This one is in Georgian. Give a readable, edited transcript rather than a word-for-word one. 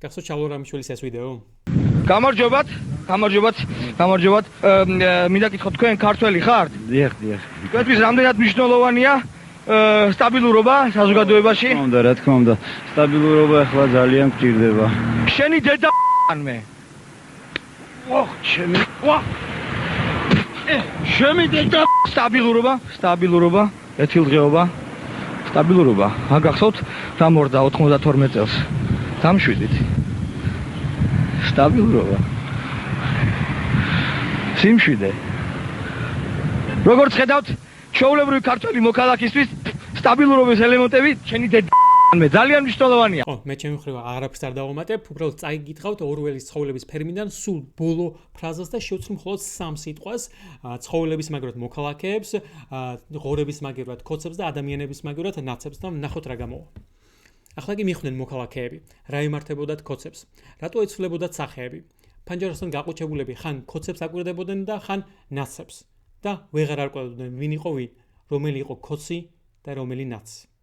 გახსოვთ შავლო რამიშვილის ეს ვიდეო? გამარჯობათ. მინდა გითხოთ, თქვენ ქართველი ხართ? დიახ. თქვენთვის რამდენად მნიშვნელოვანია სტაბილურობა საზოგადოებაში? რა თქმა უნდა, სტაბილურობა ახლა ძალიან გვჭირდება. შენი დედა მე. შენი დედა სტაბილურობა, ეთილდღეობა, სტაბილურობა. გახსოვთ, დამორდა 92 წელს. დამშვიდით. სტაბილურობა. სიმშვიდე. როგორც ხედავთ, ჩვეულებრივი ქართველი მოქალაქისთვის სტაბილურობის ელემენტები შენი დედა მე ძალიან მნიშვნელოვანია. მე ჩემი მხრივ აღარაფერს არ დავამატებ, უბრალოდ წაიგითხავთ ორველის ცხოველების ფერმიდან სულ ბოლო ფრაზას და შევცვლი მხოლოდ 3 სიტყვას: ცხოველების მაგივრად მოქალაქეებს, ღორების მაგივრად კოცებს და ადამიანების მაგივრად ნაცებს და ნახოთ რა გამოვა. ახლა კი მიხვდნენ მოქალაქეები, რა იმართებოდათ კოცებს, რატო ეცვლებოდათ სახეები. ფანჯარასთან გაყუჩებულები ხან კოცებს აკვირდებოდნენ და ხან ნაცებს და ვეღარ არ ყვებოდნენ ვინ იყო ვინ, რომელი იყო კოცი და რომელი ნაცი.